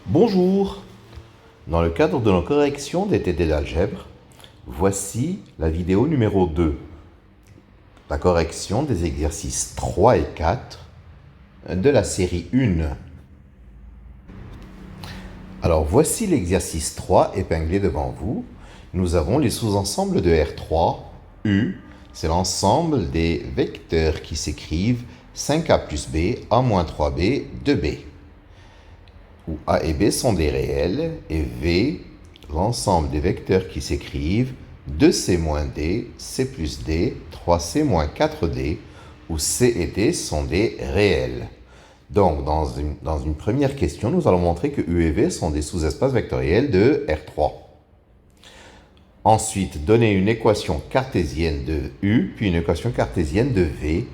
Bonjour! Dans le cadre de la correction des TD d'algèbre, voici la vidéo numéro 2, la correction des exercices 3 et 4 de la série 1. Alors voici l'exercice 3 épinglé devant vous. Nous avons les sous-ensembles de R3. U, c'est l'ensemble des vecteurs qui s'écrivent 5a plus b, a moins 3b, 2b. Où a et b sont des réels, et v, l'ensemble des vecteurs qui s'écrivent 2c moins d, c plus d, 3c moins 4d, où c et d sont des réels. Donc, dans une première question, nous allons montrer que u et v sont des sous-espaces vectoriels de R3. Ensuite, donner une équation cartésienne de u, puis une équation cartésienne de v.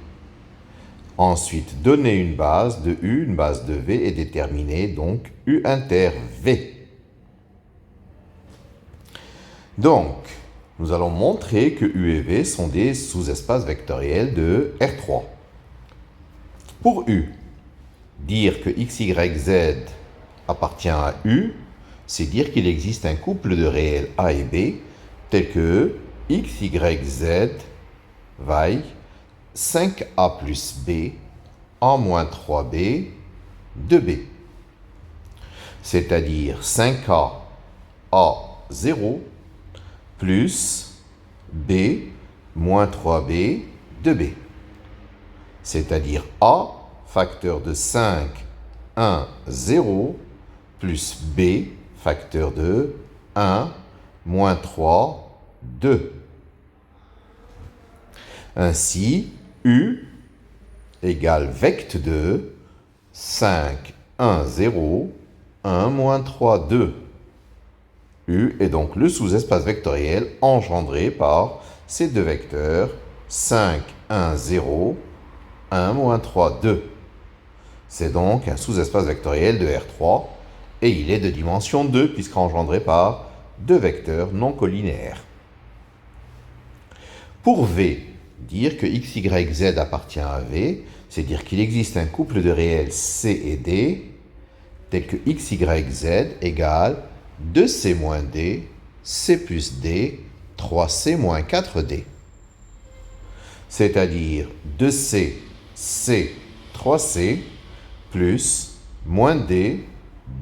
Ensuite, donner une base de U, une base de V et déterminer donc U inter V. Donc, nous allons montrer que U et V sont des sous-espaces vectoriels de R3. Pour U, dire que x, y, z appartient à U, c'est dire qu'il existe un couple de réels A et B tel que x, y, z vaille 5a plus b, a moins 3b, 2b. C'est-à-dire 5a, a, 0, plus b, moins 3b, 2b. C'est-à-dire a, facteur de 5, 1, 0, plus b, facteur de 1, moins 3, 2. Ainsi, U égale vect de 5, 1, 0, 1, moins 3, 2. U est donc le sous-espace vectoriel engendré par ces deux vecteurs 5, 1, 0, 1, moins 3, 2. C'est donc un sous-espace vectoriel de R3 et il est de dimension 2 puisqu'engendré par deux vecteurs non collinéaires. Pour V, dire que x, y, z appartient à V, c'est dire qu'il existe un couple de réels C et D, tel que x, y, z égale 2c moins d, c plus d, 3c moins 4d. C'est-à-dire 2c, c, 3c, plus moins d,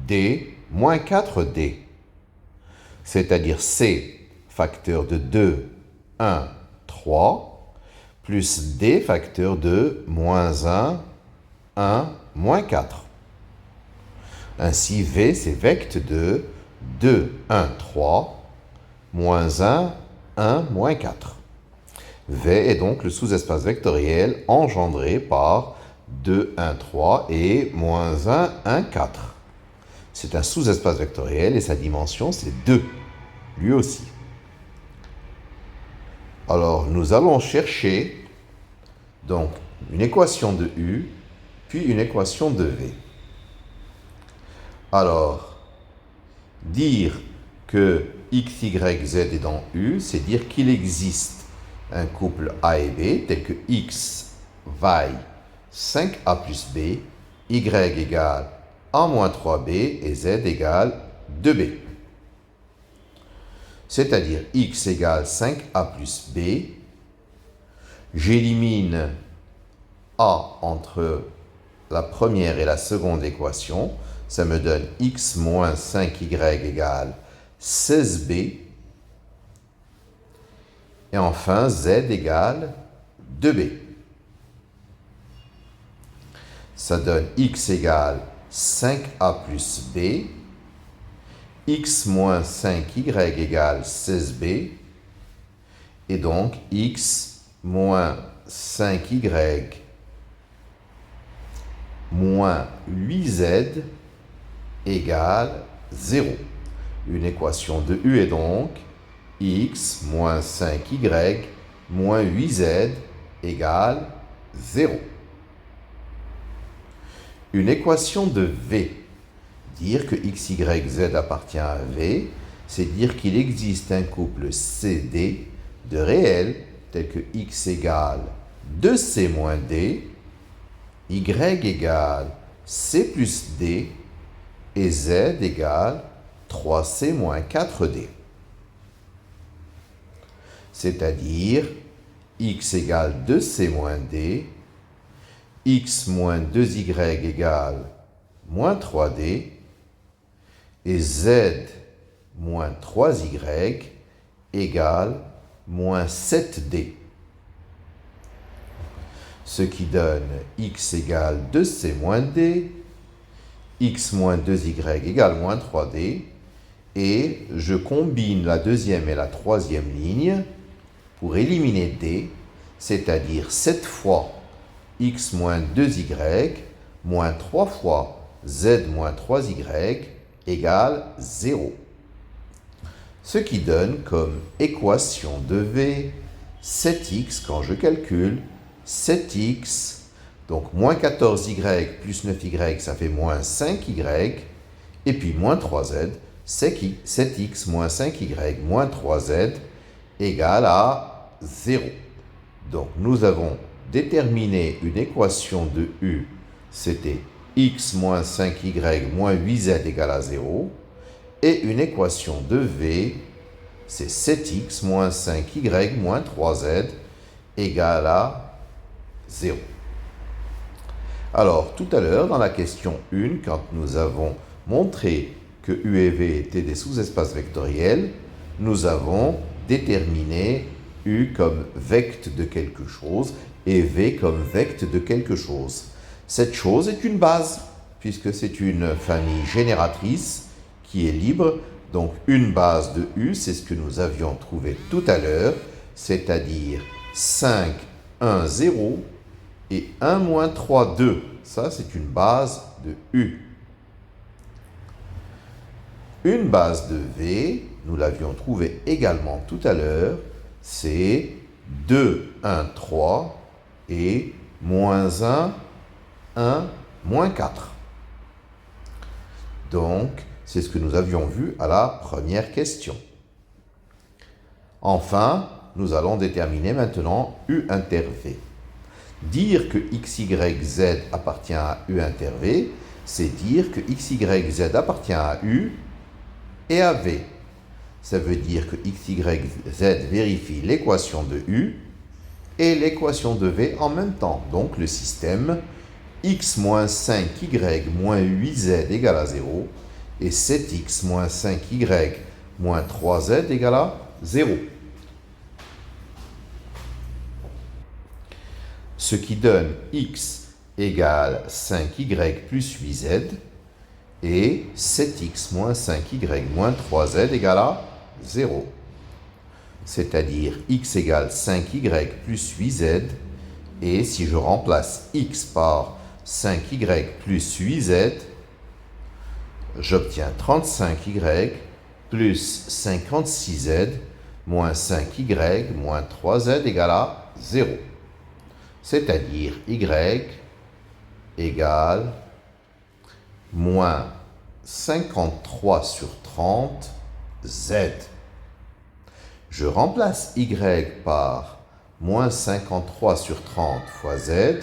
d, moins 4d. C'est-à-dire c, facteur de 2, 1, 3, plus d facteur de moins 1, 1, moins 4. Ainsi, V, c'est vect de 2, 1, 3, moins 1, 1, moins 4. V est donc le sous-espace vectoriel engendré par 2, 1, 3 et moins 1, 1, 4. C'est un sous-espace vectoriel et sa dimension, c'est 2, lui aussi. Alors, nous allons chercher donc une équation de U, puis une équation de V. Alors, dire que x, y, z est dans U, c'est dire qu'il existe un couple A et B, tel que x vaille 5a plus b, y égale a moins 3b et z égale 2b. C'est-à-dire x égale 5a plus b. J'élimine a entre la première et la seconde équation. Ça me donne x moins 5y égale 16b. Et enfin, z égale 2b. Ça donne x égale 5a plus b. X moins 5y égale 16b. Et donc, x moins 5y moins 8z égale 0. Une équation de U est donc x moins 5y moins 8z égale 0. Une équation de V. Dire que x, y, z appartient à V, c'est dire qu'il existe un couple CD de réels tels que x égale 2c moins d, y égale c plus d, et z égale 3c moins 4d. C'est-à-dire x égale 2c moins d, x moins 2y égale moins 3d, et z moins 3y égale moins 7d. Ce qui donne x égale 2c moins d, x moins 2y égale moins 3d, et je combine la deuxième et la troisième ligne pour éliminer d, c'est-à-dire 7 fois x moins 2y moins 3 fois z moins 3y égale 0. Ce qui donne comme équation de v 7x quand je calcule 7x, donc moins 14y plus 9y, ça fait moins 5y, et puis moins 3z, 7x moins 5y moins 3z égale à 0. Donc nous avons déterminé une équation de u, c'était x moins 5y moins 8z égale à 0, et une équation de v, c'est 7x moins 5y moins 3z égale à 0. Alors, tout à l'heure, dans la question 1, quand nous avons montré que u et v étaient des sous-espaces vectoriels, nous avons déterminé u comme vecte de quelque chose et v comme vecte de quelque chose. Cette chose est une base, puisque c'est une famille génératrice qui est libre. Donc, une base de u, c'est ce que nous avions trouvé tout à l'heure, c'est-à-dire 5, 1, 0 et 1 moins 3, 2. Ça, c'est une base de u. Une base de v, nous l'avions trouvé également tout à l'heure, c'est 2, 1, 3 et moins 1, 1, moins 4. Donc, c'est ce que nous avions vu à la première question. Enfin, nous allons déterminer maintenant u inter v. Dire que x, y, z appartient à u inter v, c'est dire que x, y, z appartient à u et à v. Ça veut dire que x, y, z vérifie l'équation de u et l'équation de v en même temps. Donc le système x moins 5y moins 8z égale à 0 et 7x moins 5y moins 3z égale à 0. Ce qui donne x égale 5y plus 8z et 7x moins 5y moins 3z égale à 0. C'est-à-dire x égale 5y plus 8z, et si je remplace x par 5y plus 8z, j'obtiens 35y plus 56z moins 5y moins 3z égale à 0. C'est-à-dire y égale moins 53 sur 30 z. Je remplace y par moins 53 sur 30 fois z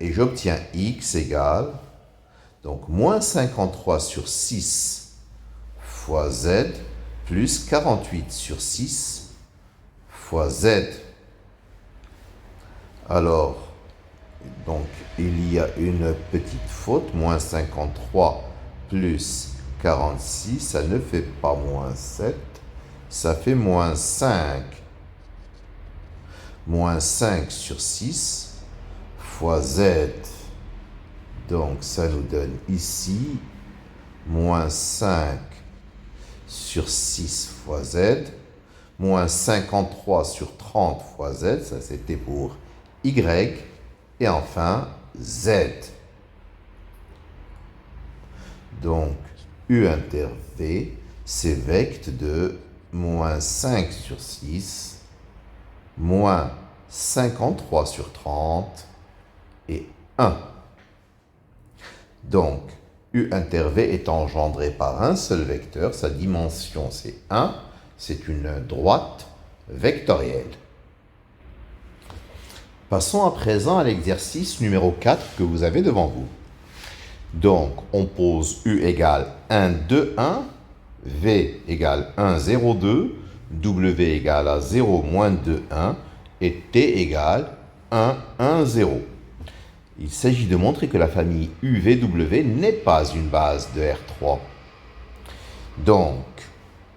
et j'obtiens x égale donc moins 53 sur 6 fois z plus 48 sur 6 fois z. Alors, donc il y a une petite faute, moins 53 plus 46, ça ne fait pas moins 7, ça fait moins 5. Moins 5 sur 6 fois z. Donc ça nous donne ici moins 5 sur 6 fois z, moins 53 sur 30 fois z, ça c'était pour y, et enfin z. Donc u inter v, c'est vecte de moins 5 sur 6, moins 53 sur 30 et 1. Donc, u inter v est engendré par un seul vecteur, sa dimension c'est 1, c'est une droite vectorielle. Passons à présent à l'exercice numéro 4 que vous avez devant vous. Donc, on pose U égale 1, 2, 1, V égale 1, 0, 2, W égale à 0, moins 2, 1, et T égale 1, 1, 0. Il s'agit de montrer que la famille UVW n'est pas une base de R3. Donc,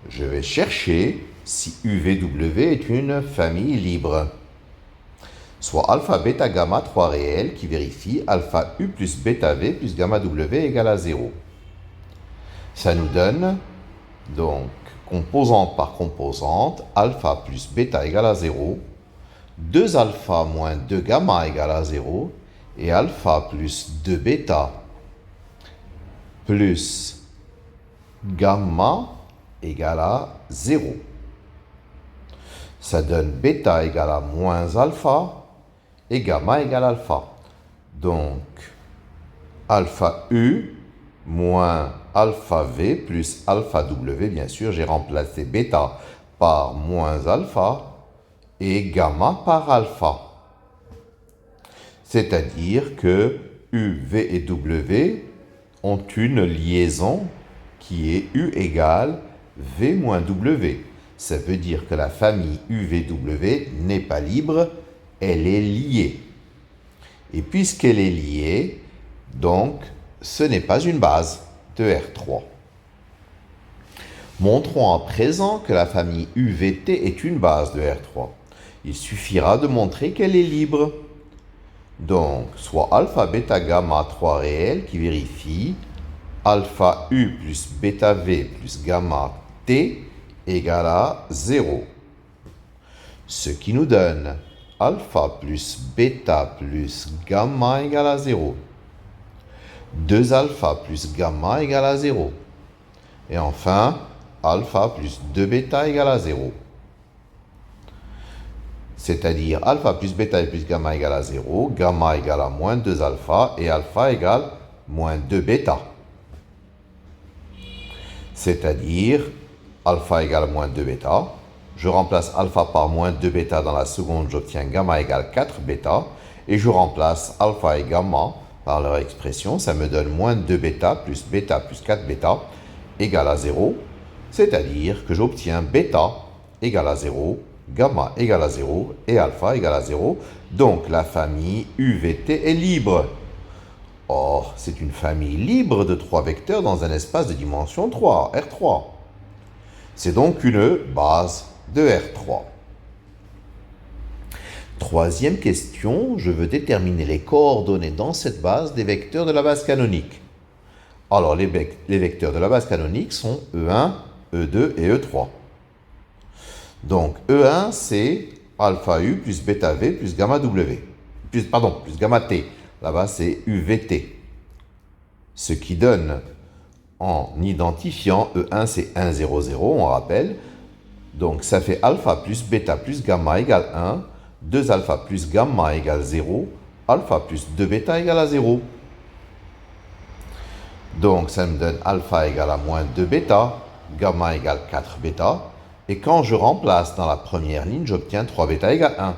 je vais chercher si UVW est une famille libre. Soit alpha, bêta, gamma, 3 réels qui vérifient alpha U plus bêta V plus gamma W égale à 0. Ça nous donne, donc, composante par composante, alpha plus bêta égale à 0, 2 alpha moins 2 gamma égale à 0, et alpha plus 2 bêta plus gamma égale à 0. Ça donne bêta égale à moins alpha et gamma égale alpha. Donc, alpha U moins alpha V plus alpha W, bien sûr, j'ai remplacé bêta par moins alpha et gamma par alpha. C'est-à-dire que U, V et W ont une liaison qui est U égale V moins W. Ça veut dire que la famille UVW n'est pas libre, elle est liée. Et puisqu'elle est liée, donc, ce n'est pas une base de R3. Montrons à présent que la famille UVT est une base de R3. Il suffira de montrer qu'elle est libre. Donc, soit alpha, bêta, gamma, 3 réels qui vérifient alpha U plus bêta V plus gamma T égale à 0. Ce qui nous donne alpha plus bêta plus gamma égale à 0. 2 alpha plus gamma égale à 0. Et enfin, alpha plus 2 bêta égale à 0. C'est-à-dire alpha plus bêta plus gamma égale à 0, gamma égale à moins 2 alpha et alpha égale moins 2 bêta. C'est-à-dire alpha égale moins 2 bêta. Je remplace alpha par moins 2 bêta dans la seconde, j'obtiens gamma égale 4 bêta. Et je remplace alpha et gamma par leur expression, ça me donne moins 2 bêta plus 4 bêta égale à 0. C'est-à-dire que j'obtiens bêta égale à 0, gamma égale à 0 et alpha égale à 0. Donc la famille UVT est libre. Or, c'est une famille libre de 3 vecteurs dans un espace de dimension 3, R3. C'est donc une base de R3. Troisième question, je veux déterminer les coordonnées dans cette base des vecteurs de la base canonique. Alors, les vecteurs de la base canonique sont E1, E2 et E3. Donc, E1, c'est alpha U plus bêta V plus gamma W. Plus gamma T. Là-bas, c'est UVT. Ce qui donne, en identifiant E1, c'est 1, 0, 0, on rappelle. Donc, ça fait alpha plus bêta plus gamma égale 1. 2 alpha plus gamma égale 0. Alpha plus 2 bêta égale à 0. Donc, ça me donne alpha égale à moins 2 bêta. Gamma égale 4 bêta. Et quand je remplace dans la première ligne, j'obtiens 3 bêta égale 1.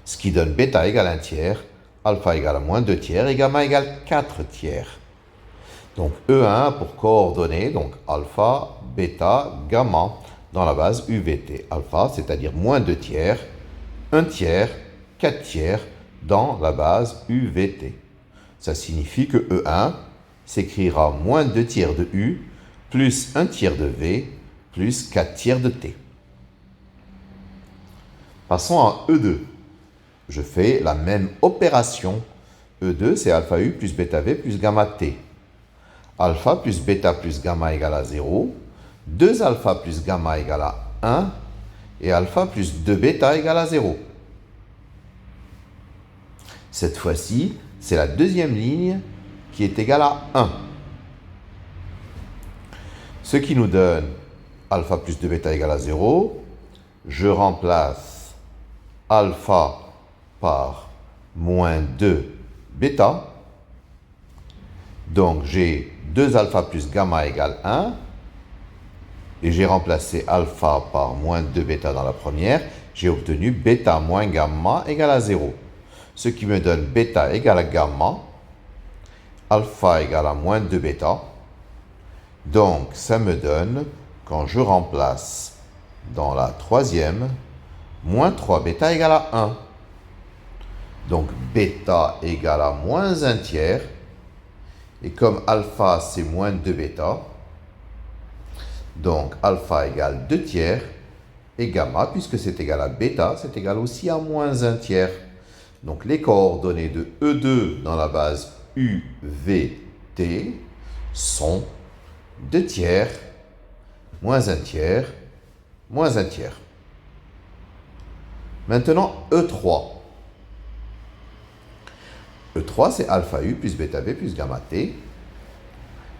Ce qui donne bêta égale 1 tiers. Alpha égale à moins 2 tiers et gamma égale 4 tiers. Donc E1 pour coordonnées, donc alpha, bêta, gamma dans la base UVT. Alpha, c'est-à-dire moins 2 tiers, 1 tiers, 4 tiers dans la base UVT. Ça signifie que E1 s'écrira moins 2 tiers de U plus 1 tiers de V plus 4 tiers de T. Passons à E2. Je fais la même opération. E2, c'est alpha U plus bêta V plus gamma T. Alpha plus bêta plus gamma égale à 0. 2 alpha plus gamma égale à 1. Et alpha plus 2 bêta égale à 0. Cette fois-ci, c'est la deuxième ligne qui est égale à 1. Ce qui nous donne alpha plus 2 bêta égale à 0. Je remplace alpha par moins 2 bêta. Donc j'ai 2 alpha plus gamma égale 1. Et j'ai remplacé alpha par moins 2 bêta dans la première. J'ai obtenu bêta moins gamma égale à 0. Ce qui me donne bêta égale à gamma. alpha égale à moins 2 bêta. Donc, ça me donne, quand je remplace dans la troisième, moins 3 bêta égale à 1. Donc, bêta égale à moins 1 tiers. Et comme alpha, c'est moins 2 bêta, donc alpha égale 2 tiers. Et gamma, puisque c'est égal à bêta, c'est égal aussi à moins 1 tiers. Donc, les coordonnées de E2 dans la base UVT sont 2 tiers, moins 1 tiers, moins 1 tiers. Maintenant, E3. E3, c'est alpha U plus bêta B plus gamma T.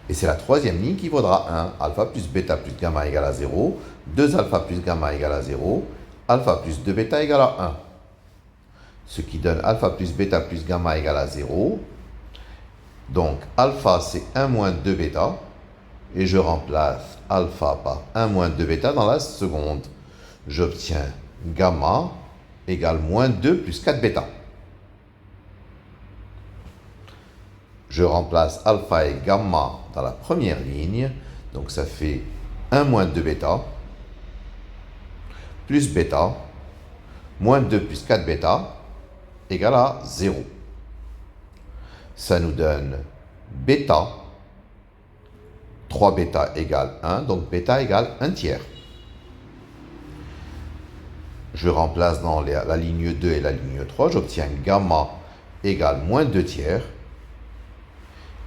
Et c'est la troisième ligne qui vaudra 1. Alpha plus bêta plus gamma égale à 0. 2 alpha plus gamma égale à 0. Alpha plus 2 bêta égale à 1. Ce qui donne alpha plus bêta plus gamma égale à 0. Donc, alpha, c'est 1 moins 2 bêta. Et je remplace alpha par 1 moins 2 bêta dans la seconde. J'obtiens gamma égale moins 2 plus 4 bêta. Je remplace alpha et gamma dans la première ligne. Donc, ça fait 1 moins 2 bêta plus bêta moins 2 plus 4 bêta égale à 0. Ça nous donne bêta. 3 bêta égale 1, donc bêta égale 1 tiers. Je remplace dans la ligne 2 et la ligne 3, j'obtiens gamma égale moins 2 tiers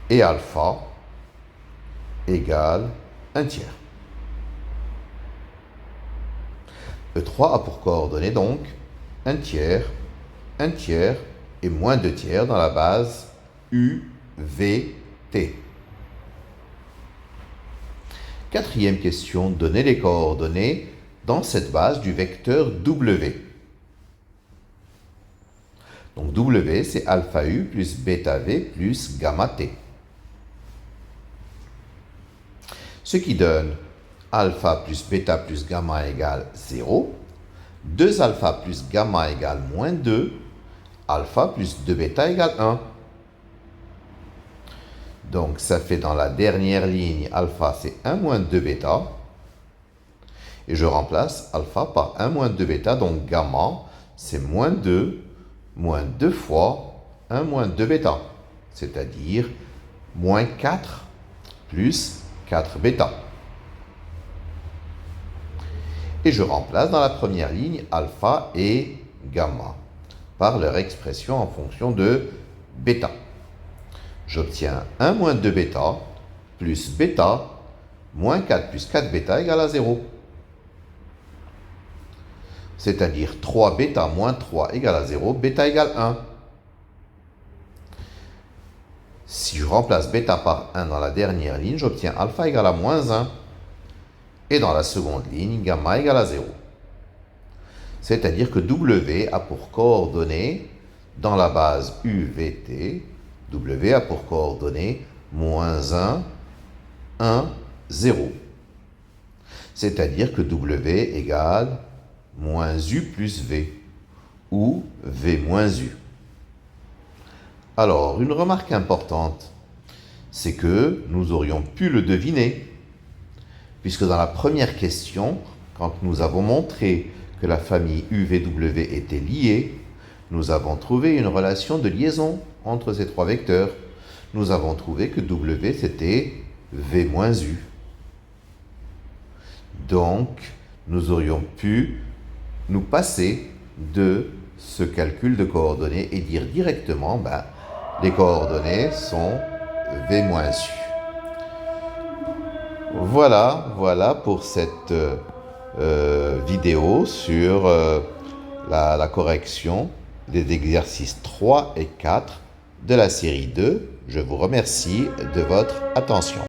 et alpha égale 1 tiers. E3 a pour coordonnées donc 1 tiers et moins 2 tiers dans la base UVT. Quatrième question, donnez les coordonnées dans cette base du vecteur W. Donc W, c'est alpha U plus bêta V plus gamma T. Ce qui donne alpha plus bêta plus gamma égale 0. 2 alpha plus gamma égale moins 2. Alpha plus 2 bêta égale 1. Donc, ça fait dans la dernière ligne, alpha, c'est 1 moins 2 bêta. Et je remplace alpha par 1 moins 2 bêta. Donc, gamma, c'est moins 2 fois 1 moins 2 bêta. C'est-à-dire moins 4 plus 4 bêta. Et je remplace dans la première ligne alpha et gamma par leur expression en fonction de bêta. J'obtiens 1 moins 2 bêta plus bêta moins 4 plus 4 bêta égale à 0. C'est-à-dire 3 bêta moins 3 égale à 0, bêta égale 1. Si je remplace bêta par 1 dans la dernière ligne, j'obtiens alpha égale à moins 1. Et dans la seconde ligne, gamma égale à 0. C'est-à-dire que W a pour coordonnées, dans la base UVT, W a pour coordonnées moins 1, 1, 0. C'est-à-dire que W égale moins U plus V, ou V moins U. Alors, une remarque importante, c'est que nous aurions pu le deviner, puisque dans la première question, quand nous avons montré que la famille UVW était liée, nous avons trouvé une relation de liaison entre ces trois vecteurs. Nous avons trouvé que W, c'était V moins U. Donc, nous aurions pu nous passer de ce calcul de coordonnées et dire directement, les coordonnées sont V moins U. Voilà pour cette vidéo sur la correction des exercices 3 et 4 de la série 2. Je vous remercie de votre attention.